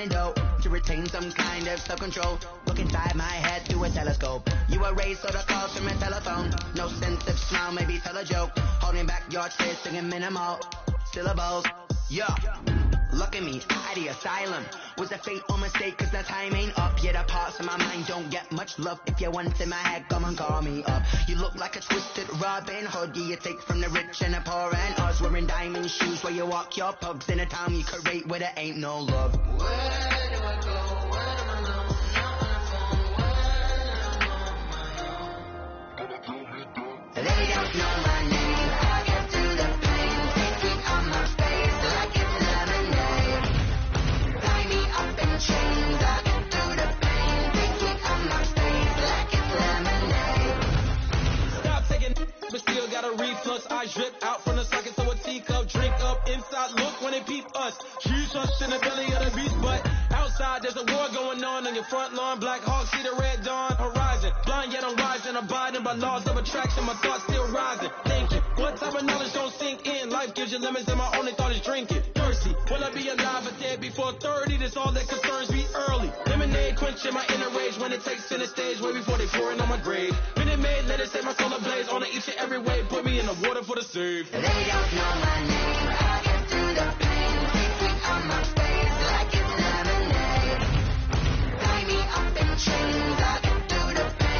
antidote to retain some kind of self-control. Look inside my head through a telescope. You erase all the calls from a telephone. No sense of smile, maybe tell a joke. Holding back your tears, singing minimal syllables. Yeah. Look at me, at the asylum. Was a fate or mistake, cause the time ain't up. Yet the parts of my mind don't get much love. If you're once in my head, come and call me up. You look like a twisted Robin Hood. Yeah, you take from the rich and the poor and us. Wearing diamond shoes where you walk your pugs. In a town you create where there ain't no love. Where do I go? Where do I know? They don't know my name. I get through the pain. Thinking on my face like it's lemonade. Tie me up in chains. I get through the pain. Thinking on my face like it's lemonade. Stop taking, but still got a reflux. I drip out from the socket to a teacup. Drink up inside. Look when they peep us. Huge us in the belly of the beast, but outside there's a war going on your front lawn. Black Hawk see the red dawn horizon. Blind yet I'm rising, abiding by laws of attraction. My thoughts still rising. Thinking, what type of knowledge don't sink in? Life gives you lemons and my only thought is drinking. Thirsty, will I be alive or dead before 30? That's all that concerns me early. Lemonade quenching my inner rage when it takes center stage. Way before they pouring on my grave. Minute Maid, let it set my soul ablaze. On each and every way, put me in the water for the save. They don't know my name. I get through the pain. Thinking on my face like it's lemonade. Tie me up in chains. I get through the pain.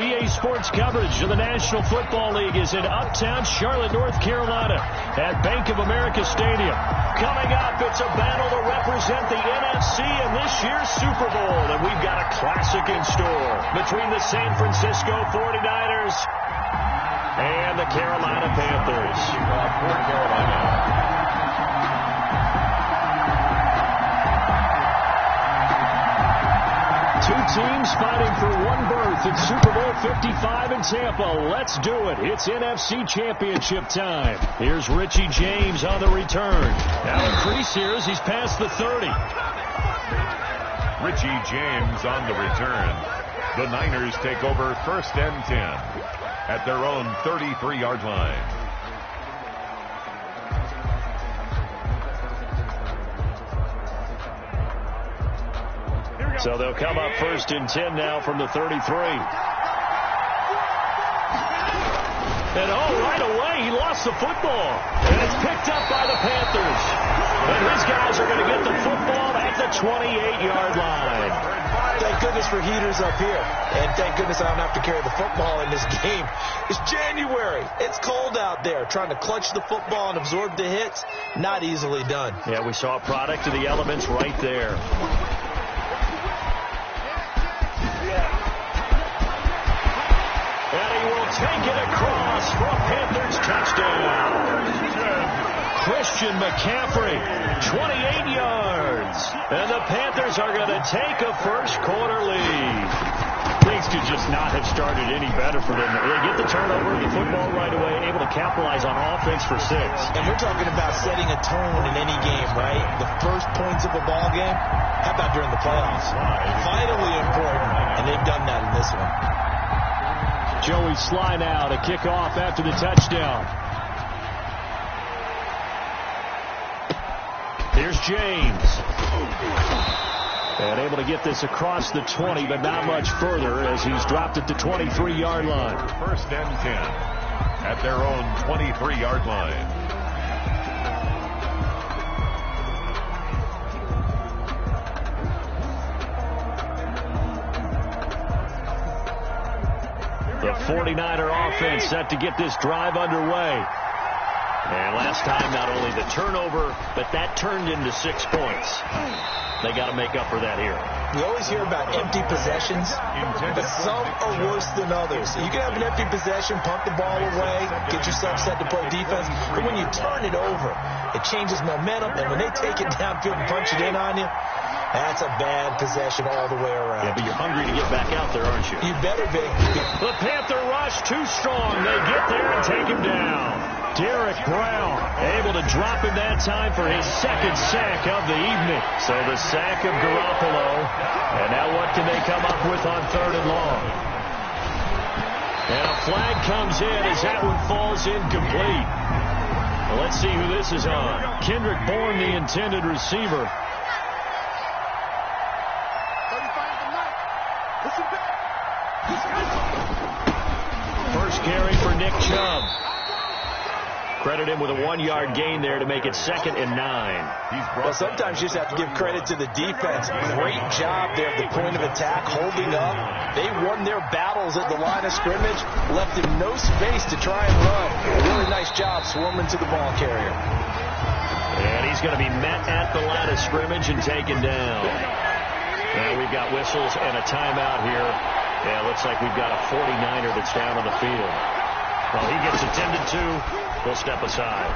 EA Sports coverage of the National Football League is in uptown Charlotte, North Carolina at Bank of America Stadium. Coming up, it's a battle to represent the NFC in this year's Super Bowl, and we've got a classic in store between the San Francisco 49ers and the Carolina Panthers. Two teams fighting for one berth in Super Bowl 55 in Tampa. Let's do it. It's NFC Championship time. Here's Richie James on the return. Now increase here as he's past the 30. Richie James on the return. The Niners take over 1st and 10 at their own 33-yard line. So they'll come up 1st and 10 now from the 33. And right away, he lost the football. And it's picked up by the Panthers. And his guys are going to get the football at the 28-yard line. Thank goodness for heaters up here. And thank goodness I don't have to carry the football in this game. It's January. It's cold out there. Trying to clutch the football and absorb the hits, not easily done. Yeah, we saw a product of the elements right there. Take it across for a Panthers touchdown. Christian McCaffrey, 28 yards. And the Panthers are going to take a first-quarter lead. Things could just not have started any better for them. They get the turnover, the football right away, able to capitalize on offense for 6. And we're talking about setting a tone in any game, right? The first points of a ball game. How about during the playoffs? Vitally important, and they've done that in this one. Joey Sly now to kick off after the touchdown. Here's James. And able to get this across the 20, but not much further as he's dropped at the 23-yard line. 1st and 10 at their own 23-yard line. The 49er offense set to get this drive underway. And last time, not only the turnover, but that turned into 6 points. They got to make up for that here. We always hear about empty possessions, but some are worse than others. You can have an empty possession, pump the ball away, get yourself set to play defense, but when you turn it over, it changes momentum, and when they take it downfield and punch it in on you, that's a bad possession all the way around. Yeah, but you're hungry to get back out there, aren't you? You better be. The Panther rush too strong. They get there and take him down. Derek Brown able to drop him that time for his 2nd sack of the evening. So the sack of Garoppolo. And now what can they come up with on 3rd and long? And a flag comes in as that one falls incomplete. Well, let's see who this is on. Kendrick Bourne, the intended receiver. First carry for Nick Chubb. Credit him with a 1-yard gain there to make it 2nd and 9. Well, sometimes you just have to give credit to the defense. Great job there at the point of attack, holding up. They won their battles at the line of scrimmage, left him no space to try and run. A really nice job swarming to the ball carrier. And he's going to be met at the line of scrimmage and taken down. Now we've got whistles and a timeout here. Yeah, looks like we've got a 49er that's down on the field. Well, he gets attended to. We'll step aside.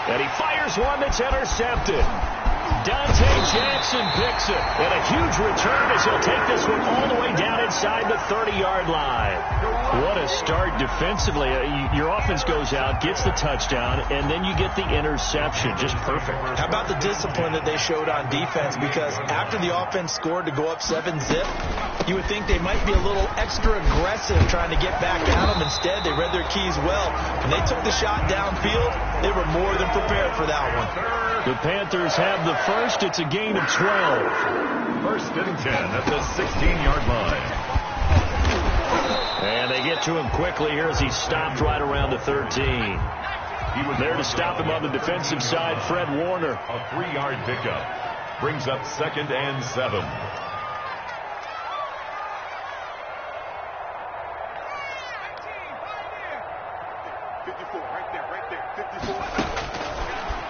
And he fires one that's intercepted. Dante Jackson picks it. And a huge return as he'll take this one all the way down inside the 30-yard line. What a start defensively. Your offense goes out, gets the touchdown, and then you get the interception. Just perfect. How about the discipline that they showed on defense? Because after the offense scored to go up 7-zip, you would think they might be a little extra aggressive trying to get back at them. Instead, they read their keys well. When they took the shot downfield, they were more than prepared for that one. The Panthers have the first. It's a gain of 12. 1st and 10 at the 16-yard line. And they get to him quickly here as he stopped right around the 13. He was there to stop him on the defensive side, Fred Warner. A 3-yard pickup brings up 2nd and 7.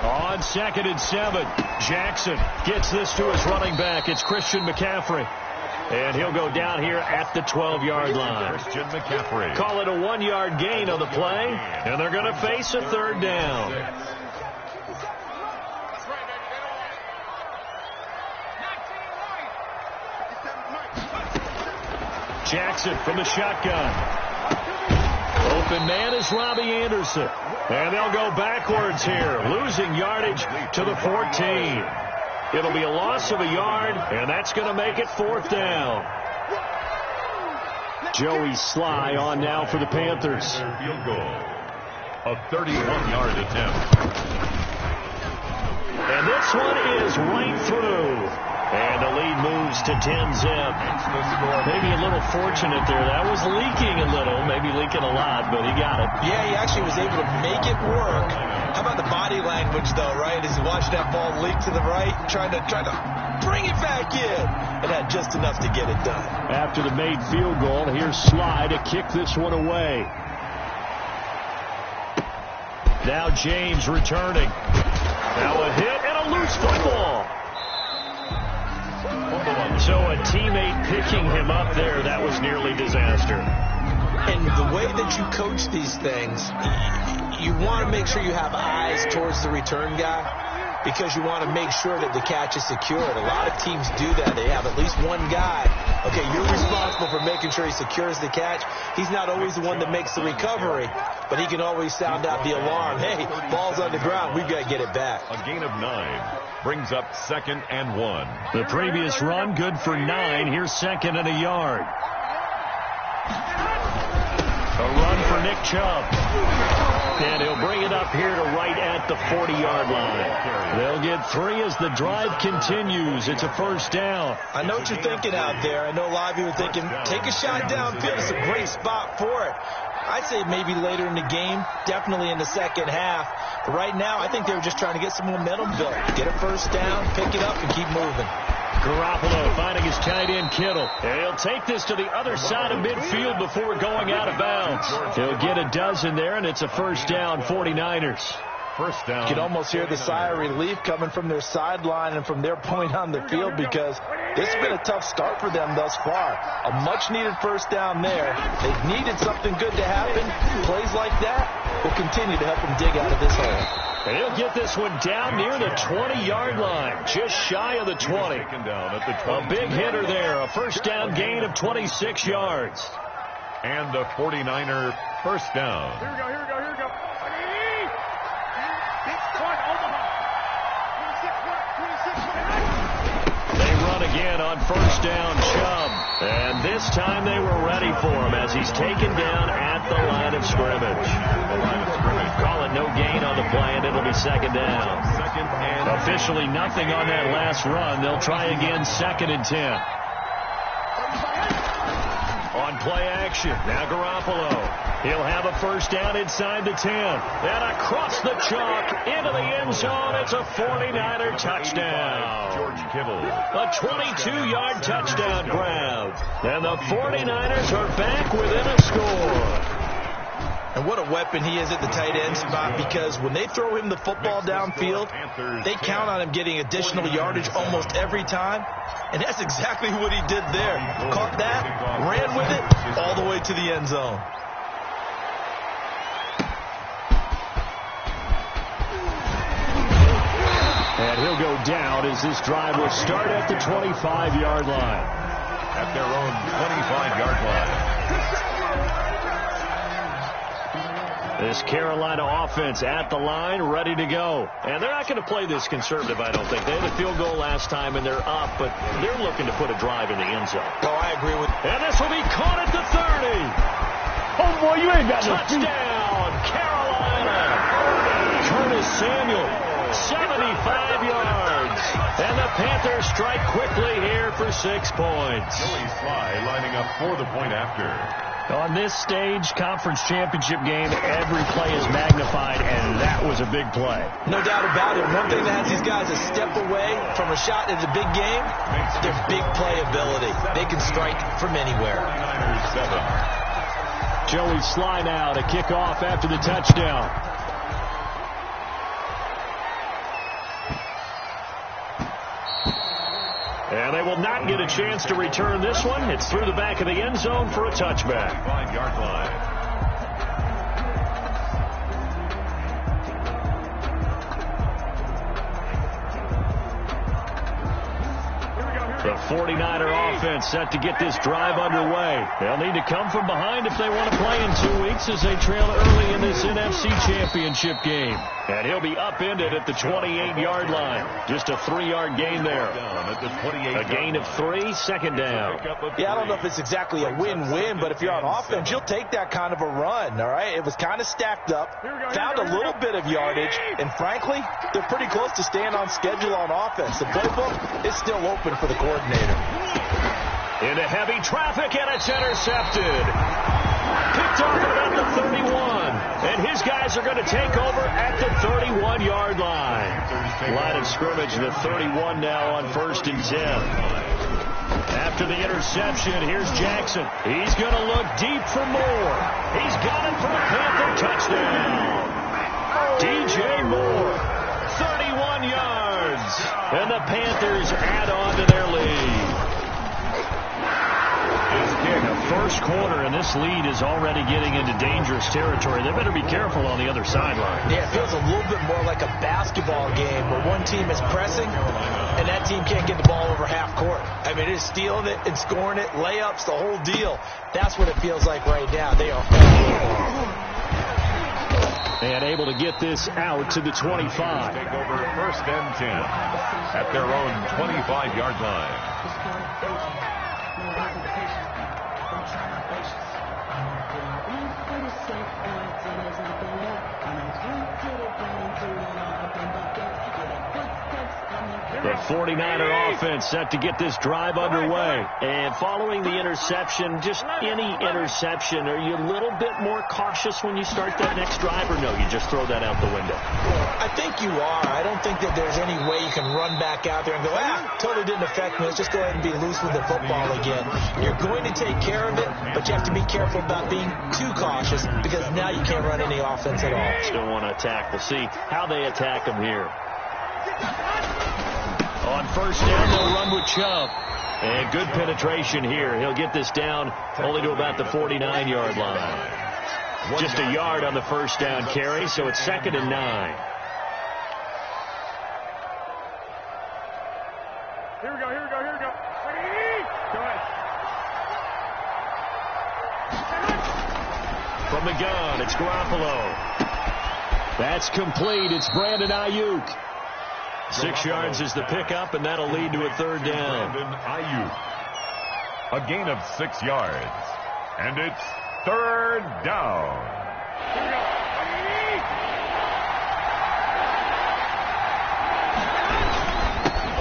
On 2nd and 7, Jackson gets this to his running back. It's Christian McCaffrey. And he'll go down here at the 12-yard line. Christian McCaffrey. Call it a 1-yard gain on the play, and they're going to face a 3rd down. Jackson from the shotgun. Open man is Robbie Anderson. And they'll go backwards here, losing yardage to the 14. It'll be a loss of a yard, and that's going to make it 4th down. Joey Sly on now for the Panthers. Field goal. A 31-yard attempt. And this one is right through. And the lead moves to 10-zip. Maybe a little fortunate there. That was leaking a little, maybe leaking a lot, but he got it. Yeah, he actually was able to make it work. How about the body language, though, right? As he watched that ball leak to the right, trying to bring it back in. And had just enough to get it done. After the made field goal, here's Sly to kick this one away. Now James returning. Now a hit and a loose football. So a teammate picking him up there, that was nearly disaster. And the way that you coach these things, you want to make sure you have eyes towards the return guy because you want to make sure that the catch is secured. A lot of teams do that. They have at least one guy. Okay, you're responsible for making sure he secures the catch. He's not always the one that makes the recovery, but he can always sound out the alarm. Hey, ball's on the ground. We've got to get it back. A gain of 9 brings up 2nd and 1. The previous run, good for 9. Here's 2nd and a yard. A run for Nick Chubb. And he'll bring it up here to right at the 40-yard line. They'll get 3 as the drive continues. It's a 1st down. I know what you're thinking out there. I know a lot of you are thinking, take a shot downfield. It's a great spot for it. I'd say maybe later in the game, definitely in the second half. But right now, I think they were just trying to get some momentum built. Get a 1st down, pick it up, and keep moving. Garoppolo finding his tight end Kittle. And he'll take this to the other side of midfield before going out of bounds. He'll get a dozen there, and it's a 1st down, 49ers. 1st down. You can almost hear the sigh of relief coming from their sideline and from their point on the field because this has been a tough start for them thus far. A much-needed 1st down there. They've needed something good to happen. Plays like that will continue to help them dig out of this hole. And he'll get this one down near the 20-yard line, just shy of the 20. A big hitter there, a 1st down gain of 26 yards. And a 49er 1st down. Here we go. They run again on 1st down, Chubb. And this time they were ready for him as he's taken down at the line of scrimmage. Call it no gain on the play, and it'll be second down. Officially nothing on that last run. They'll try again, 2nd and 10. On play action, now Garoppolo. He'll have a first down inside the 10. And across the chalk into the end zone. It's a 49er touchdown. George Kittle. A 22-yard touchdown grab. And the 49ers are back within a score. And what a weapon he is at the tight end spot, because when they throw him the football downfield, they count on him getting additional yardage almost every time. And that's exactly what he did there. Caught that, ran with it, all the way to the end zone. And he'll go down as this drive will start at the 25-yard line. At their own 25-yard line. This Carolina offense at the line, ready to go. And they're not going to play this conservative, I don't think. They had a field goal last time, and they're up, but they're looking to put a drive in the end zone. Oh, I agree with you. And this will be caught at the 30. Oh, boy, you ain't got no feet. Touchdown, Carolina. Curtis Samuel, 75 yards. And the Panthers strike quickly here for 6 points. Joey Sly lining up for the point after. On this stage, conference championship game, every play is magnified, and that was a big play. No doubt about it. One thing that has these guys a step away from a shot in the big game, their big play ability. They can strike from anywhere. Joey Sly now to kick off after the touchdown. And they will not get a chance to return this one. It's through the back of the end zone for a touchback. 5-yard line. The 49er offense set to get this drive underway. They'll need to come from behind if they want to play in 2 weeks as they trail early in this NFC Championship game. And he'll be upended at the 28-yard line. Just a 3-yard gain there. A gain of 3, second down. Yeah, I don't know if it's exactly a win-win, but if you're on offense, you'll take that kind of a run, all right? It was kind of stacked up, found a little bit of yardage, and frankly, they're pretty close to staying on schedule on offense. The playbook is still open for the coordinator. Into heavy traffic, and it's intercepted. Picked off at about the 31. And his guys are going to take over at the 31-yard line. Line of scrimmage, the 31 now on 1st and 10. After the interception, here's Jackson. He's going to look deep for more. He's got it for a Panther touchdown. DJ Moore, 31 yards. And the Panthers add on to their lead. The first quarter, and this lead is already getting into dangerous territory. They better be careful on the other sideline. Yeah, it feels a little bit more like a basketball game where one team is pressing and that team can't get the ball over half court. I mean, it is stealing it and scoring it, layups, the whole deal. That's what it feels like right now. They are and able to get this out to the 25. Take over 1st and 10 at their own 25-yard line. The 49er offense set to get this drive underway. And following the interception, just any interception, are you a little bit more cautious when you start that next drive, or no, you just throw that out the window? I think you are. I don't think that there's any way you can run back out there and go, totally didn't affect me. Let's just go ahead and be loose with the football again. You're going to take care of it, but you have to be careful about being too cautious because now you can't run any offense at all. Still want to attack. We'll see how they attack them here. On 1st down, they'll run with Chubb. And good penetration here. He'll get this down only to about the 49-yard line. Just a yard on the 1st down carry, so it's 2nd and 9. Here we go. Go ahead. From the gun, it's Garoppolo. That's complete. It's Brandon Ayuk. 6 yards is the pickup, and that'll lead to a 3rd down. A gain of 6 yards. And it's third down.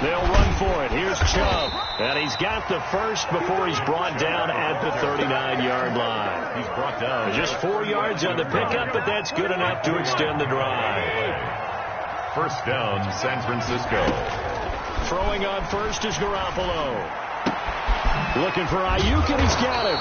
They'll run for it. Here's Chubb. And he's got the first before he's brought down at the 39-yard line. He's brought down. Just 4 yards on the pickup, but that's good enough to extend the drive. First down, San Francisco. Throwing on first is Garoppolo. Looking for Ayuk, and he's got him.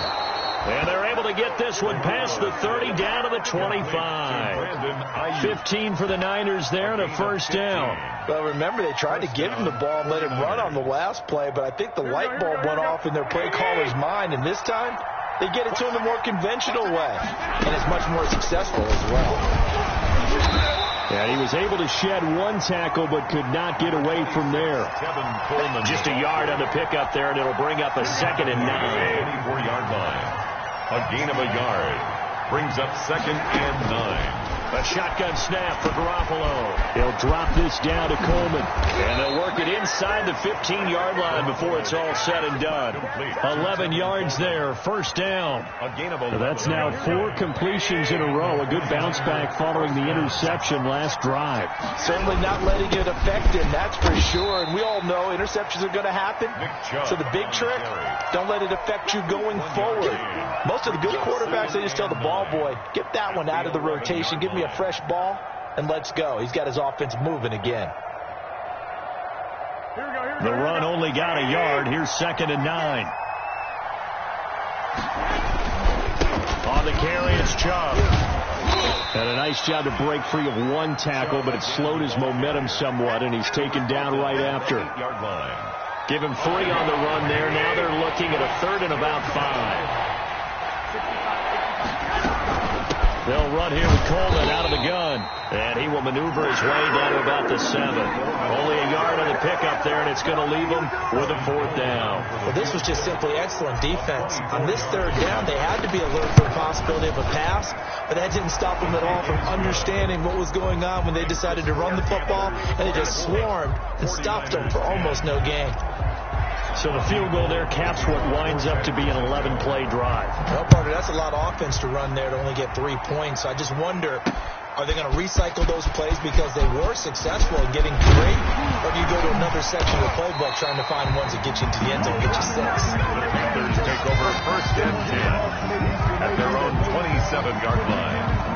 And they're able to get this one past the 30 down to the 25. 15 for the Niners there and a first down. Well, remember, they tried to give him the ball and let him run on the last play, but I think the light bulb went off in their play caller's mind, and this time they get it to him the more conventional way, and it's much more successful as well. And he was able to shed one tackle but could not get away from there. Just a yard on the pickup there, and it'll bring up a 2nd and 9. 84-yard line. A gain of a yard. Brings up 2nd and 9. A shotgun snap for Garoppolo. He'll drop this down to Coleman. And they'll work it inside the 15-yard line before it's all said and done. 11 yards there, first down. That's now 4 completions in a row. A good bounce back following the interception last drive. Certainly not letting it affect him, that's for sure. And we all know interceptions are going to happen. So the big trick, don't let it affect you going forward. Most of the good quarterbacks, they just tell the ball boy, get that one out of the rotation, give me a fresh ball, and let's go. He's got his offense moving again. The run only got a yard. Here's 2nd and 9. On the carry, it's Chubb. And a nice job to break free of one tackle, but it slowed his momentum somewhat, and he's taken down right after. Give him 3 on the run there. Now they're looking at a 3rd and about 5. They'll run here with Coleman out of the gun. And he will maneuver his way down to about the 7. Only a yard on the pickup there, and it's going to leave him with a 4th down. Well, this was just simply excellent defense. On this 3rd down, they had to be alert for the possibility of a pass, but that didn't stop them at all from understanding what was going on when they decided to run the football, and they just swarmed and stopped them for almost no gain. So the field goal there caps what winds up to be an 11-play drive. Well, partner, that's a lot of offense to run there to only get 3 points. I just wonder, are they going to recycle those plays because they were successful in getting 3? Or do you go to another section of the playbook trying to find ones that get you into the end zone and get you 6? The Panthers take over first and 10 at their own 27-yard line.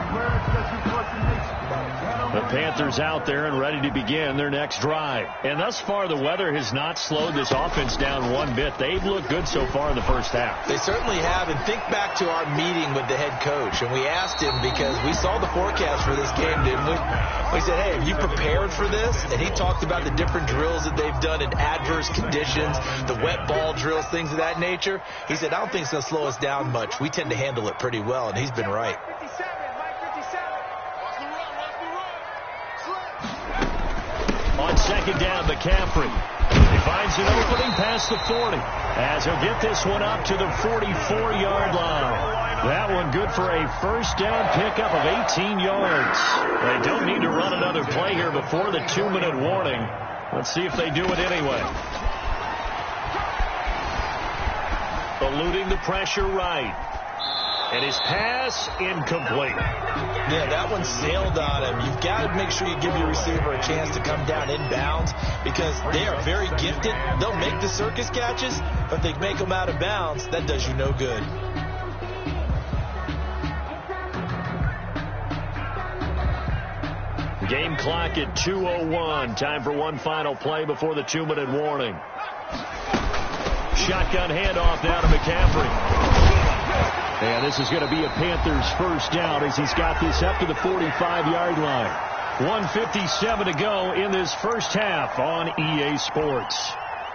The Panthers out there and ready to begin their next drive. And thus far, the weather has not slowed this offense down one bit. They've looked good so far in the first half. They certainly have. And think back to our meeting with the head coach. And we asked him, because we saw the forecast for this game, didn't we? We said, hey, have you prepared for this? And he talked about the different drills that they've done in adverse conditions, the wet ball drills, things of that nature. He said, I don't think it's going to slow us down much. We tend to handle it pretty well. And he's been right. On 2nd down, McCaffrey. He finds an opening past the 40 as he'll get this one up to the 44-yard line. That one good for a first down pickup of 18 yards. They don't need to run another play here before the 2-minute warning. Let's see if they do it anyway. Eluding the pressure right. And his pass incomplete. Yeah, that one sailed on him. You've got to make sure you give your receiver a chance to come down inbounds because they are very gifted. They'll make the circus catches, but if they make them out of bounds, that does you no good. Game clock at 2:01. Time for one final play before the 2-minute warning. Shotgun handoff now to McCaffrey. And this is going to be a Panthers first down as he's got this up to the 45-yard line. 1:57 to go in this first half on EA Sports.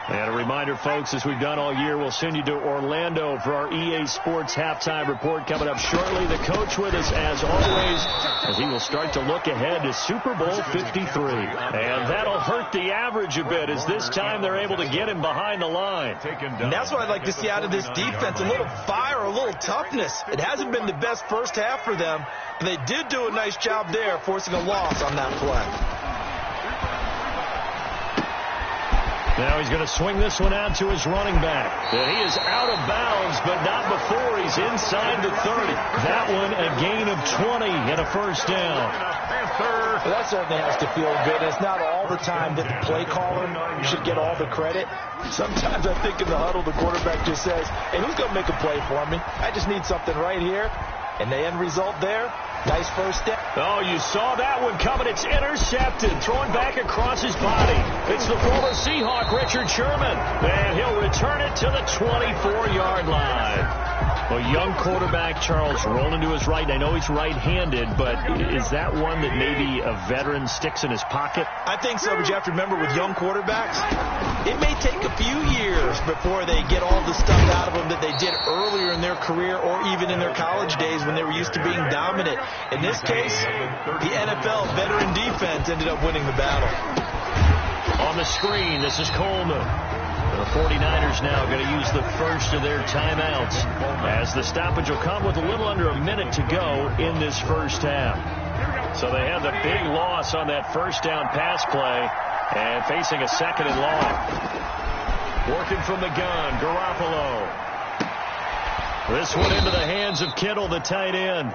And a reminder, folks, as we've done all year, we'll send you to Orlando for our EA Sports halftime report coming up shortly. The coach with us, as always, as he will start to look ahead to Super Bowl 53. And that'll hurt the average a bit as this time they're able to get him behind the line. And that's what I'd like to see out of this defense, a little fire, a little toughness. It hasn't been the best first half for them, but they did do a nice job there, forcing a loss on that play. Now he's going to swing this one out to his running back. And he is out of bounds, but not before he's inside the 30. That one a gain of 20 and a first down. Well, that certainly has to feel good. It's not all the time that the play caller should get all the credit. Sometimes I think in the huddle the quarterback just says, hey, who's going to make a play for me? I just need something right here. And the end result there, nice first step. Oh, you saw that one coming. It's intercepted. Thrown back across his body. It's the former Seahawk, Richard Sherman. And he'll return it to the 24-yard line. Well, young quarterback Charles rolling to his right. I know he's right-handed, but is that one that maybe a veteran sticks in his pocket? I think so, but you have to remember with young quarterbacks, it may take a few years before they get all the stuff out of them that they did earlier in their career or even in their college days when they were used to being dominant. In this case, the NFL veteran defense ended up winning the battle. On the screen, this is Coleman. The 49ers now going to use the first of their timeouts as the stoppage will come with a little under a minute to go in this first half. So they have the big loss on that first down pass play and facing a second and long. Working from the gun, Garoppolo. This one into the hands of Kittle, the tight end.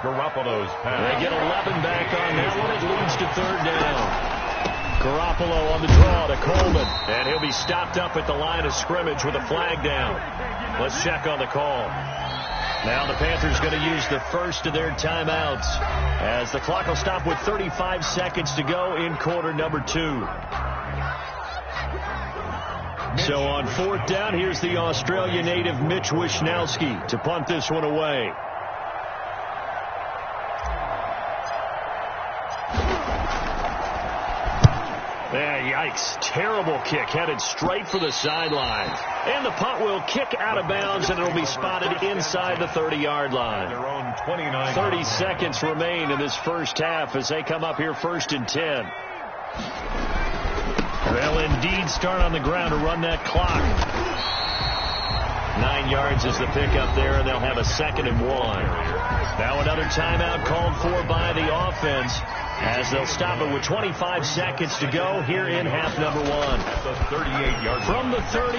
Garoppolo's pass. They get 11 back on that one. It leads to third down. Garoppolo on the draw to Coleman. And he'll be stopped up at the line of scrimmage with a flag down. Let's check on the call. Now the Panthers going to use the first of their timeouts as the clock will stop with 35 seconds to go in quarter number 2. So on fourth down, here's the Australia native Mitch Wishnowsky to punt this one away. Yikes. Terrible kick headed straight for the sidelines. And the punt will kick out of bounds, and it'll be spotted inside the 30-yard line. Their own 29. 30 seconds remain in this first half as they come up here first and 10. They'll indeed start on the ground to run that clock. 9 yards is the pickup there, and they'll have a second and 1. Now another timeout called for by the offense as they'll stop it with 25 seconds to go here in half number 1. At the 38-yard from the 38,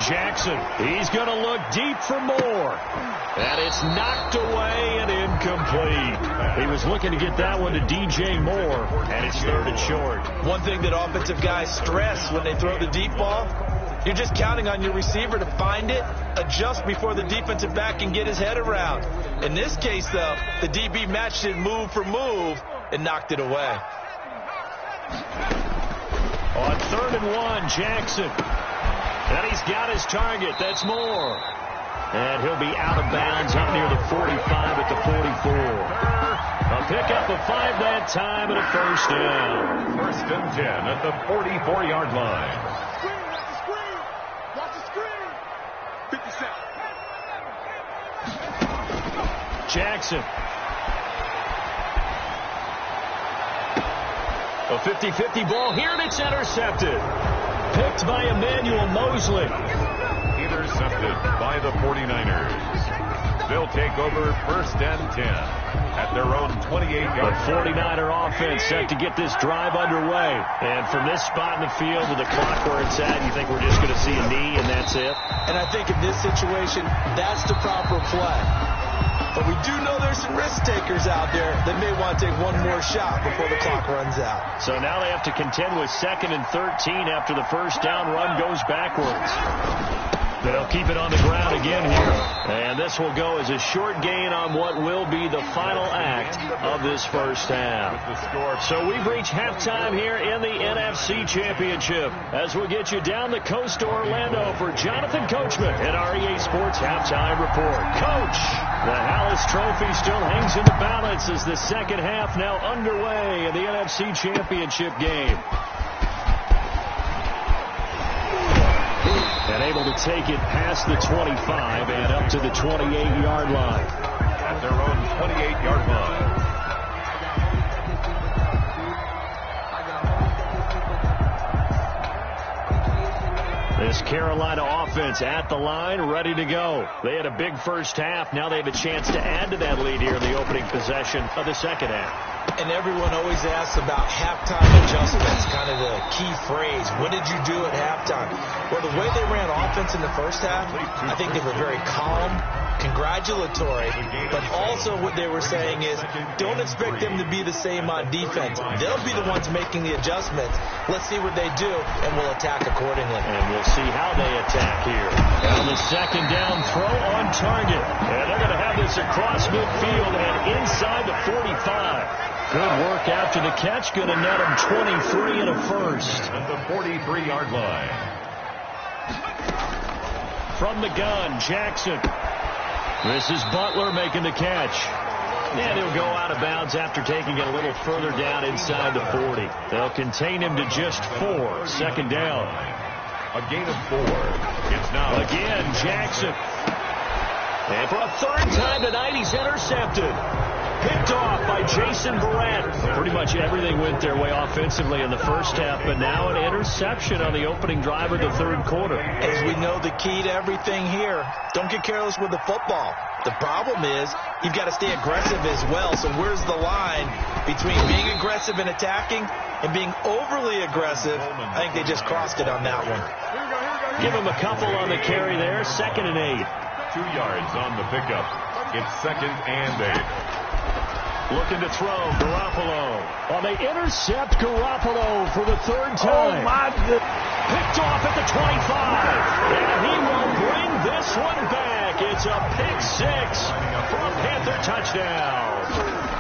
Jackson. He's going to look deep for more. And it's knocked away and incomplete. He was looking to get that one to DJ Moore, and it's third and short. One thing that offensive guys stress when they throw the deep ball, you're just counting on your receiver to find it, adjust before the defensive back can get his head around. In this case, though, the DB matched it move for move and knocked it away. On third and 1, Jackson. And he's got his target. That's Moore. And he'll be out of bounds up near the 45 at the 44. A pickup of 5 that time and a first down. First and 10 at the 44-yard line. Jackson. A 50-50 ball here, and it's intercepted. Picked by Emmanuel Mosley. Intercepted by the 49ers. They'll take over first and 10 at their own 28-yard. The 49er offense set to get this drive underway. And from this spot in the field with the clock where it's at, you think we're just going to see a knee and that's it? And I think in this situation, that's the proper play. But we do know there's some risk takers out there that may want to take one more shot before the clock runs out. So now they have to contend with 2nd and 13 after the first down run goes backwards. They'll keep it on the ground again here. And this will go as a short gain on what will be the final act of this first half. So we've reached halftime here in the NFC Championship as we get you down the coast to Orlando for Jonathan Coachman at our EA Sports Halftime Report. Coach, the Hallis Trophy still hangs in the balance as the second half now underway in the NFC Championship game. And able to take it past the 25 and up to the 28-yard line. At their own 28-yard line. This Carolina offense at the line, ready to go. They had a big first half. Now they have a chance to add to that lead here in the opening possession of the second half. And everyone always asks about halftime adjustments, kind of the key phrase. What did you do at halftime? Well, the way they ran offense in the first half, I think they were very calm, congratulatory, but also what they were saying is don't expect them to be the same on defense. They'll be the ones making the adjustments. Let's see what they do, and we'll attack accordingly. And we'll see how they attack here. On the second down throw on target. And they're going to have this across midfield and inside the 45. Good work after the catch. Going to net him 23 and a first. At the 43-yard line. From the gun, Jackson. This is Butler making the catch. And he'll go out of bounds after taking it a little further down inside the 40. They'll contain him to just 4. Second down. A gain of 4. It's now again Jackson. And for a third time tonight, he's intercepted. Picked off by Jason Barrett. Pretty much everything went their way offensively in the first half, but now an interception on the opening drive of the third quarter. As we know, the key to everything here, don't get careless with the football. The problem is you've got to stay aggressive as well. So where's the line between being aggressive and attacking and being overly aggressive? I think they just crossed it on that one. Give him a couple on the carry there. 2nd and 8. 2 yards on the pickup. It's 2nd and 8. Looking to throw, Garoppolo. Well, they intercept Garoppolo for the third time. Oh, my goodness. Picked off at the 25. And he will bring this one back. It's a pick 6 for a Panther touchdown.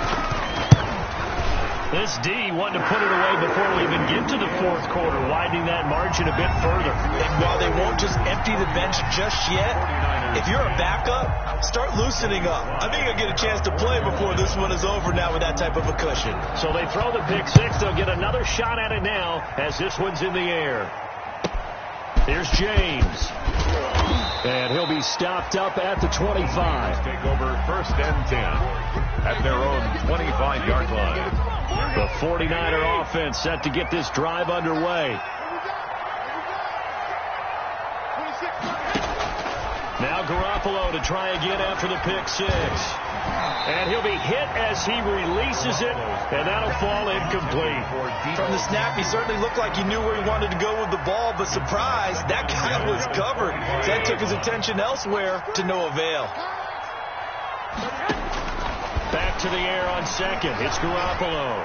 This D wanted to put it away before we even get to the fourth quarter, widening that margin a bit further. And while they won't just empty the bench just yet, if you're a backup, start loosening up. I think you'll get a chance to play before this one is over now with that type of a cushion. So they throw the pick 6. They'll get another shot at it now as this one's in the air. Here's James. And he'll be stopped up at the 25. Take over 1st and 10 at their own 25-yard line. The 49er offense set to get this drive underway. Now Garoppolo to try again after the pick 6. And he'll be hit as he releases it, and that'll fall incomplete. From the snap, he certainly looked like he knew where he wanted to go with the ball, but surprise, that guy was covered. That took his attention elsewhere to no avail. Back to the air on 2nd. It's Garoppolo.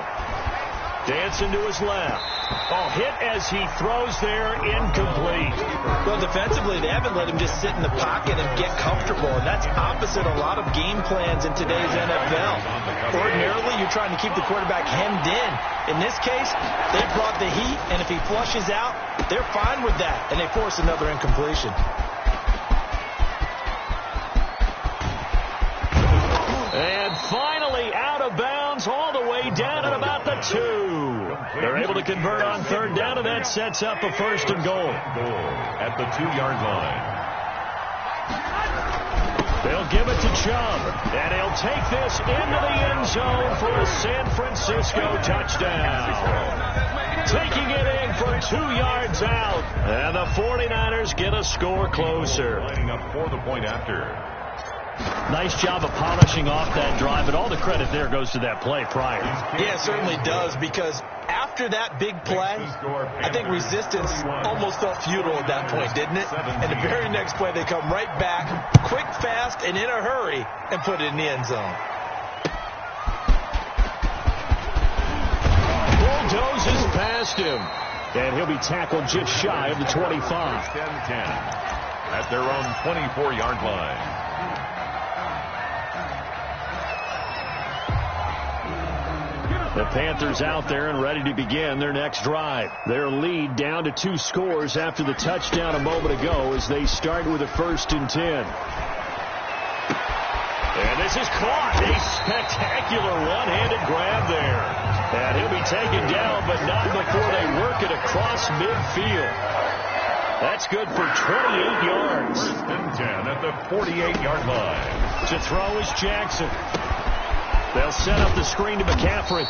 Dancing to his left. Oh, hit as he throws there, incomplete. Well, defensively, they haven't let him just sit in the pocket and get comfortable, and that's opposite a lot of game plans in today's NFL. Ordinarily, you're trying to keep the quarterback hemmed in. In this case, they brought the heat, and if he flushes out, they're fine with that, and they force another incompletion. And finally out of bounds all the way down at about the 2. They're able to convert on 3rd down, and that sets up a 1st and goal. At the 2-yard line. They'll give it to Chubb, and he'll take this into the end zone for a San Francisco touchdown. Taking it in for 2 yards out, and the 49ers get a score closer. Lining up for the point after. Nice job of polishing off that drive, but all the credit there goes to that play prior. Yeah, it certainly does, because after that big play, I think resistance almost felt futile at that point, didn't it? And the very next play, they come right back, quick, fast, and in a hurry, and put it in the end zone. Bulldozes past him, and he'll be tackled just shy of the 25. 10-10 at their own 24-yard line. The Panthers out there and ready to begin their next drive. Their lead down to 2 scores after the touchdown a moment ago as they start with a 1st and 10. And this is caught. A spectacular one-handed grab there. And he'll be taken down, but not before they work it across midfield. That's good for 28 yards. 1st and 10 at the 48-yard line. To throw is Jackson. They'll set up the screen to McCaffrey.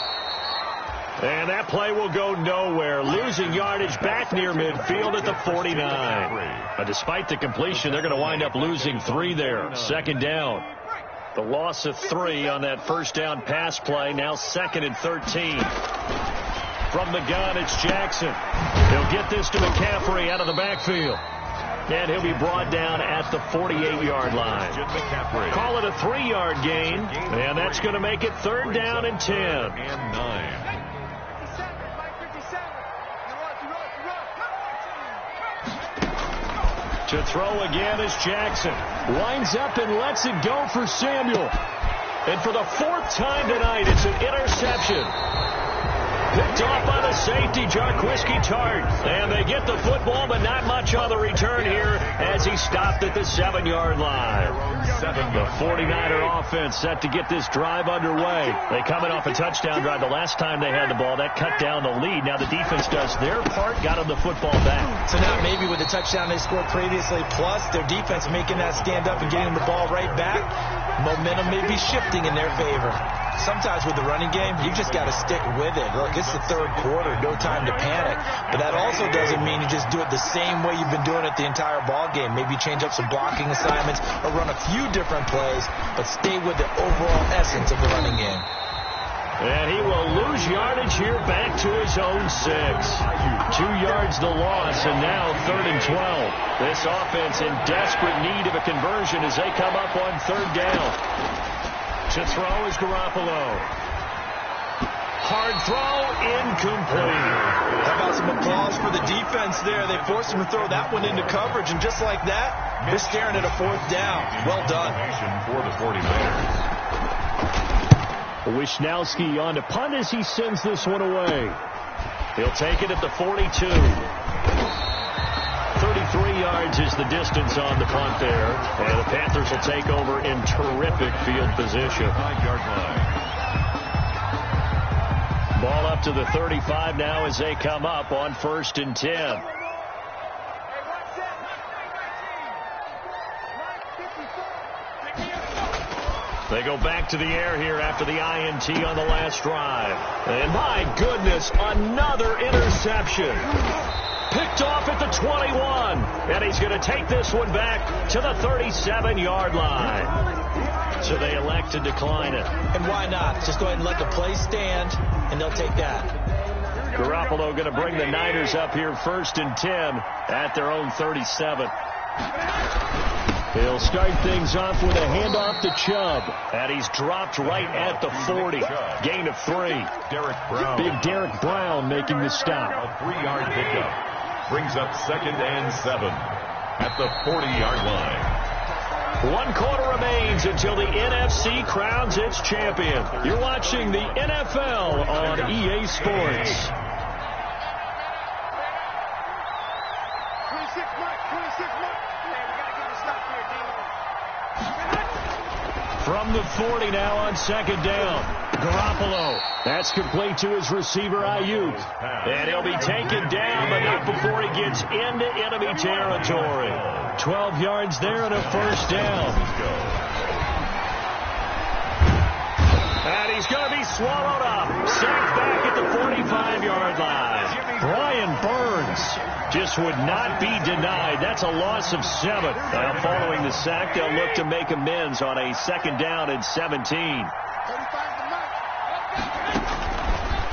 And that play will go nowhere. Losing yardage back near midfield at the 49. But despite the completion, they're going to wind up losing 3 there. 2nd down. The loss of 3 on that first down pass play. Now 2nd and 13. From the gun, it's Jackson. He'll get this to McCaffrey out of the backfield. And he'll be brought down at the 48-yard line. Call it a 3-yard gain. And that's going to make it 3rd down and 10. And 9. To throw again is Jackson. Winds up and lets it go for Samuel. And for the 4th time tonight, it's an interception. Picked off by the safety, Jarquiski Tart. And they get the football, but not much on the return here as he stopped at the 7-yard line. The 49er offense set to get this drive underway. They coming off a touchdown drive the last time they had the ball. That cut down the lead. Now the defense does their part, got them the football back. So now maybe with the touchdown they scored previously, plus their defense making that stand up and getting the ball right back, momentum may be shifting in their favor. Sometimes with the running game, you just got to stick with it. Look, it's the 3rd quarter, no time to panic. But that also doesn't mean you just do it the same way you've been doing it the entire ball game. Maybe change up some blocking assignments or run a few different plays, but stay with the overall essence of the running game. And he will lose yardage here back to his own 6. 2 yards the loss, and now 3rd and 12. This offense in desperate need of a conversion as they come up on 3rd down. To throw is Garoppolo. Hard throw, incomplete. How about some applause for the defense there? They forced him to throw that one into coverage, and just like that, they're staring at a 4th down. Well done. For the 49ers. Wisnowski on to punt as he sends this one away. He'll take it at the 42. 33 yards is the distance on the punt there. And the Panthers will take over in terrific field position. 5-yard line. Ball up to the 35 now as they come up on 1st and 10. They go back to the air here after the INT on the last drive. And my goodness, another interception. Picked off at the 21. And he's going to take this one back to the 37-yard line. So they elect to decline it. And why not? Just go ahead and let the play stand, and they'll take that. Garoppolo going to bring the Niners up here 1st and 10 at their own 37. He'll start things off with a handoff to Chubb. And he's dropped right at the 40. Gain of 3. Derek Brown. Big Derek Brown making the stop. A 3-yard pickup. Brings up 2nd and 7 at the 40-yard line. 1 quarter remains until the NFC crowns its champion. You're watching the NFL on EA Sports. From the 40 now on 2nd down. Garoppolo. That's complete to his receiver, Ayuk. And he'll be taken down, but not before he gets into enemy territory. 12 yards there and a 1st down. And he's going to be swallowed up. Sacked back at the 45-yard line. Brian Burns just would not be denied. That's a loss of 7. Now following the sack, they'll look to make amends on a 2nd down and 17.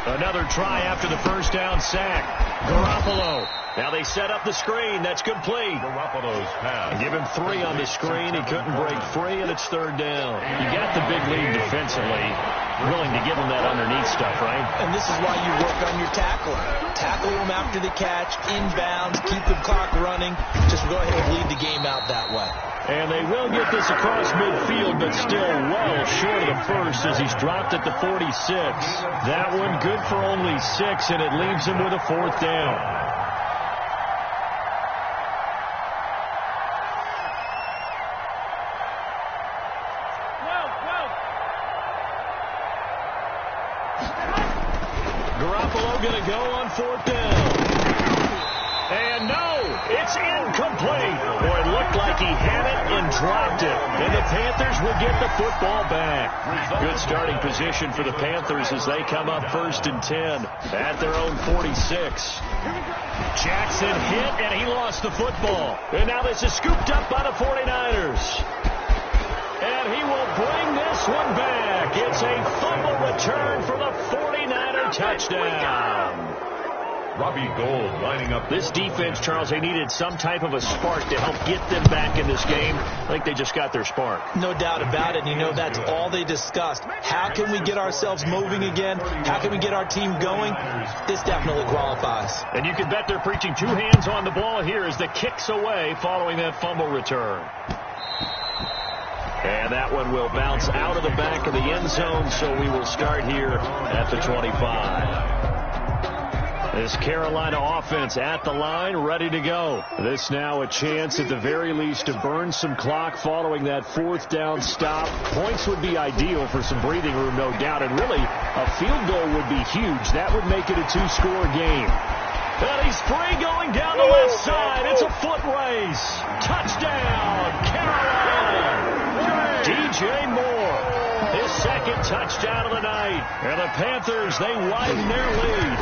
Another try after the 1st down sack. Garoppolo. Now they set up the screen. That's complete. Garoppolo's pass. Give him 3 on the screen. He couldn't break free, and it's 3rd down. You got the big lead defensively. Willing to give him that underneath stuff, right? And this is why you work on your tackling. Tackle him after the catch, inbounds, keep the clock running. Just go ahead and lead the game out that way. And they will get this across midfield, but still well short of the first as he's dropped at the 46. That one good for only 6, and it leaves him with a 4th down. Garoppolo going to go on 4th down. And no, it's incomplete. Boy, it looked like he had it and dropped it. And the Panthers will get the football back. Good starting position for the Panthers as they come up 1st and 10 at their own 46. Jackson hit, and he lost the football. And now this is scooped up by the 49ers. And he will bring this one back. It's a fumble return for the 49er touchdown. Robbie Gould lining up. This defense, Charles, they needed some type of a spark to help get them back in this game. I think they just got their spark. No doubt about it. You know, that's all they discussed. How can we get ourselves moving again? How can we get our team going? This definitely qualifies. And you can bet they're preaching two hands on the ball here as the kick's away following that fumble return. And that one will bounce out of the back of the end zone, so we will start here at the 25. This Carolina offense at the line, ready to go. This now a chance at the very least to burn some clock following that fourth down stop. Points would be ideal for some breathing room, no doubt. And really, a field goal would be huge. That would make it a two-score game. And he's free going down the left side. It's a foot race. Touchdown, Carolina. DJ Moore, his second touchdown of the night. And the Panthers, they widen their lead.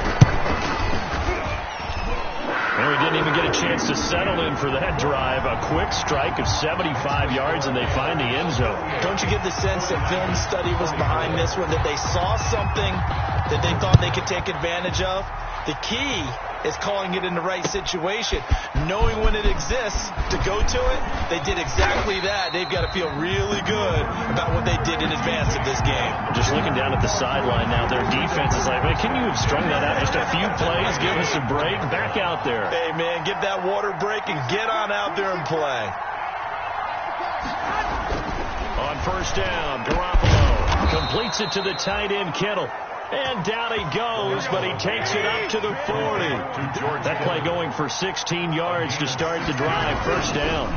And we didn't even get a chance to settle in for that drive. A quick strike of 75 yards, and they find the end zone. Don't you get the sense that film study was behind this one, that they saw something that they thought they could take advantage of? The key is calling it in the right situation, knowing when it exists to go to it. They did exactly that. They've got to feel really good about what they did in advance of this game. Just looking down at the sideline now, their defense is like, man, can you have strung that out just a few plays, give us a break, back out there. Hey, man, get that water break and get on out there and play. On first down, Garoppolo completes it to the tight end, Kittle. And down he goes, but he takes it up to the 40. That play going for 16 yards to start the drive. First down.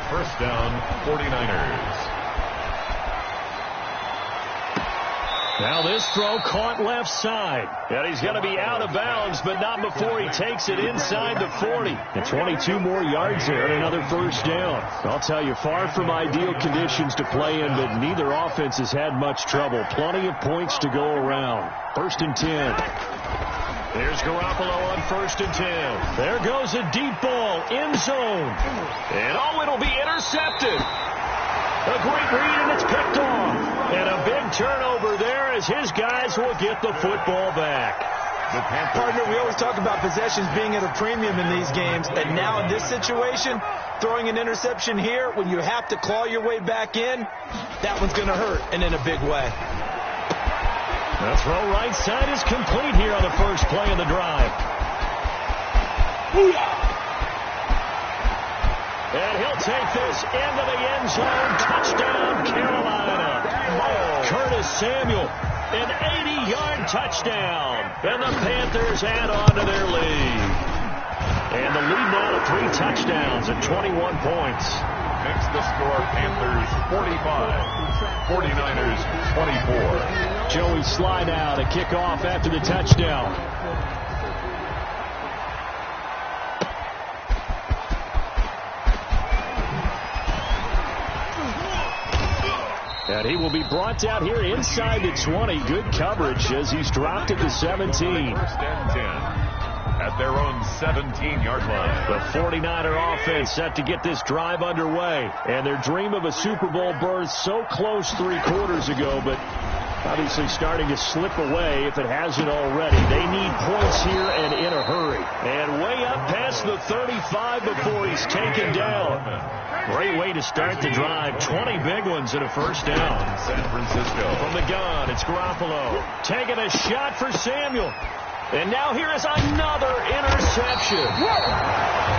First down, 49ers. Now this throw caught left side. And he's going to be out of bounds, but not before he takes it inside the 40. And 22 more yards there and another first down. I'll tell you, far from ideal conditions to play in, but neither offense has had much trouble. Plenty of points to go around. First and 10. There's Garoppolo on first and 10. There goes a deep ball, end zone. And oh, it'll be intercepted. A great read, and it's picked off. And a big turnover there as his guys will get the football back. Partner, we always talk about possessions being at a premium in these games. And now in this situation, throwing an interception here when you have to claw your way back in, that one's going to hurt, and in a big way. The throw right side is complete here on the first play of the drive. And he'll take this into the end zone. Touchdown, Carolina. Curtis Samuel, an 80-yard touchdown. And the Panthers add on to their lead. And the lead now to 3 touchdowns and 21 points. Makes the score Panthers 45, 49ers 24. Joey slide out, a kickoff after the touchdown. And he will be brought down here inside the 20. Good coverage as he's dropped at the 17. First and 10 at their own 17-yard line. The 49er offense set to get this drive underway. And their dream of a Super Bowl berth so close 3 quarters ago, but obviously starting to slip away if it hasn't already. They need points here and in a hurry. And way up past the 35 before he's taken down. Great way to start the drive. 20 big ones and a first down. San Francisco. From the gun, it's Garoppolo. Taking a shot for Samuel. And now here is another interception.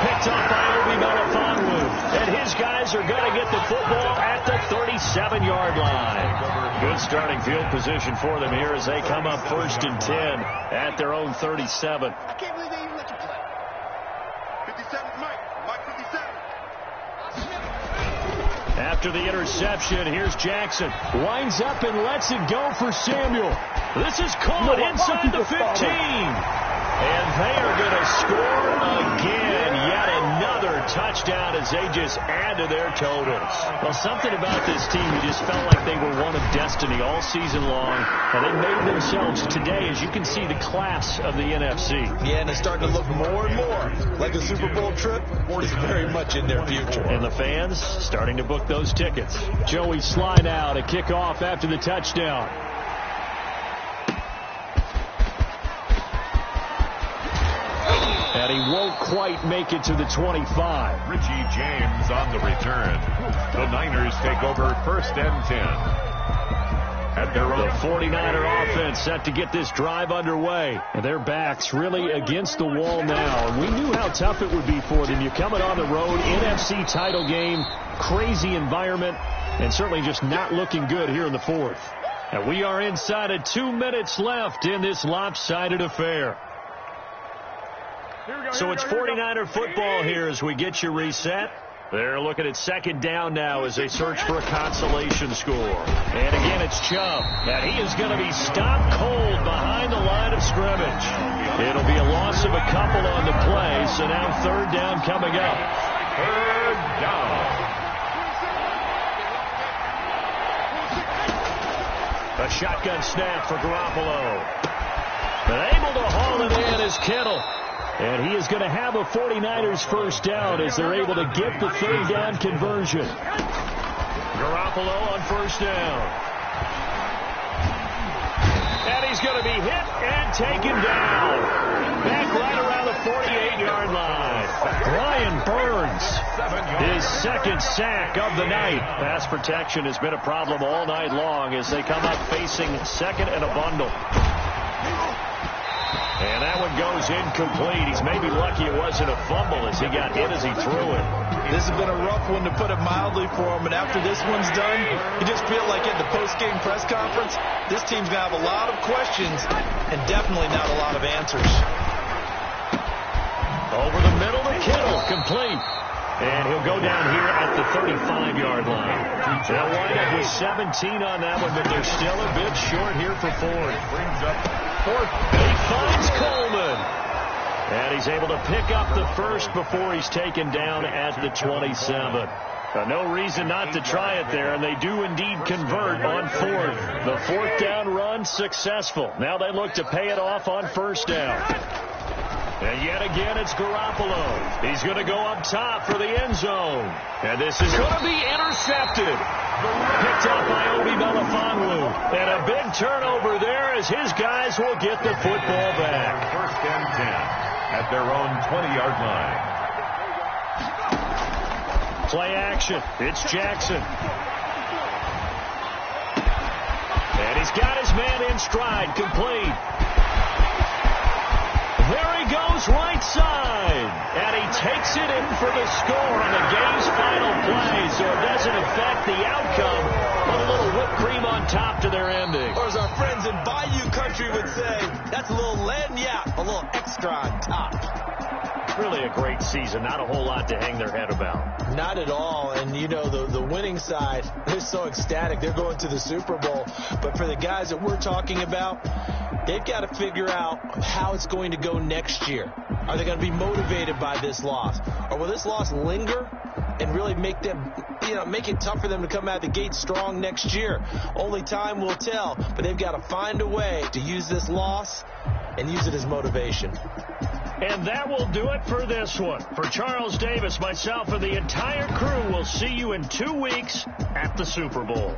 Picked up by Obi Melifonwu. And his guys are going to get the football at the 37-yard line. Good starting field position for them here as they come up first and 10 at their own 37. I can't believe they even let you play. 57's Mike. Mike 57. After the interception, here's Jackson. Winds up and lets it go for Samuel. This is caught inside the 15. And they are going to score again. Yet another touchdown as they just add to their totals. Well, something about this team, you just felt like they were one of destiny all season long, and they made themselves today, as you can see, the class of the NFC. Yeah, and it's starting to look more and more like a Super Bowl trip is very much in their future. And the fans starting to book those tickets. Joey Sly now to kick off after the touchdown. And he won't quite make it to the 25. Richie James on the return. The Niners take over 1st and 10. At their own. The 49er offense set to get this drive underway. And their backs really against the wall now. And we knew how tough it would be for them. You're coming on the road, NFC title game, crazy environment, and certainly just not looking good here in the fourth. And we are inside of 2 minutes left in this lopsided affair. So it's 49er football here as we get you reset. They're looking at second down now as they search for a consolation score. And again, it's Chubb. And he is going to be stopped cold behind the line of scrimmage. It'll be a loss of a couple on the play. So now 3rd down coming up. 3rd down. A shotgun snap for Garoppolo. And able to haul it in is Kittle. And he is going to have a 49ers first down as they're able to get the 3rd down conversion. Garoppolo on 1st down. And he's going to be hit and taken down. Back right around the 48-yard line. Brian Burns, his 2nd sack of the night. Pass protection has been a problem all night long as they come up facing 2nd and a bundle. And that one goes incomplete. He's maybe lucky it wasn't a fumble as he got hit as he threw it. This has been a rough one, to put it mildly, for him. And after this one's done, you just feel like at the post-game press conference, this team's going to have a lot of questions and definitely not a lot of answers. Over the middle to Kittle, complete. And he'll go down here at the 35-yard line. They'll wind up with 17 on that one, but they're still a bit short here for Ford. Brings up 4th. He finds Coleman. And he's able to pick up the first before he's taken down at the 27. No reason not to try it there, and they do indeed convert on 4th. The 4th down run successful. Now they look to pay it off on 1st down. And yet again, it's Garoppolo. He's going to go up top for the end zone. And this is going to be intercepted. Picked up by Obi Melifonwu. And a big turnover there as his guys will get the football back. 1st and 10 at their own 20-yard line. Play action. It's Jackson. And he's got his man in stride, complete. There he goes, right side. And he takes it in for the score on the game's final play, so it doesn't affect the outcome. Put a little whipped cream on top to their ending. Or as our friends in Bayou Country would say, that's a little lagniappe, a little extra on top. Really a great season. Not a whole lot to hang their head about. Not at all. And, you know, the winning side, they're so ecstatic. They're going to the Super Bowl. But for the guys that we're talking about, they've got to figure out how it's going to go next year. Are they going to be motivated by this loss? Or will this loss linger and really make them, make it tough for them to come out the gate strong next year? Only time will tell. But they've got to find a way to use this loss and use it as motivation. And that will do it for this one. For Charles Davis, myself, and the entire crew, we'll see you in 2 weeks at the Super Bowl.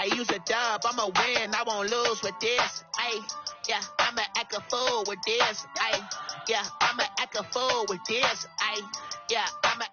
I use a dub, I'ma win, I won't lose with this. Yeah, I'ma act a fool with this. Yeah, I'ma act a fool with this. Yeah, I'ma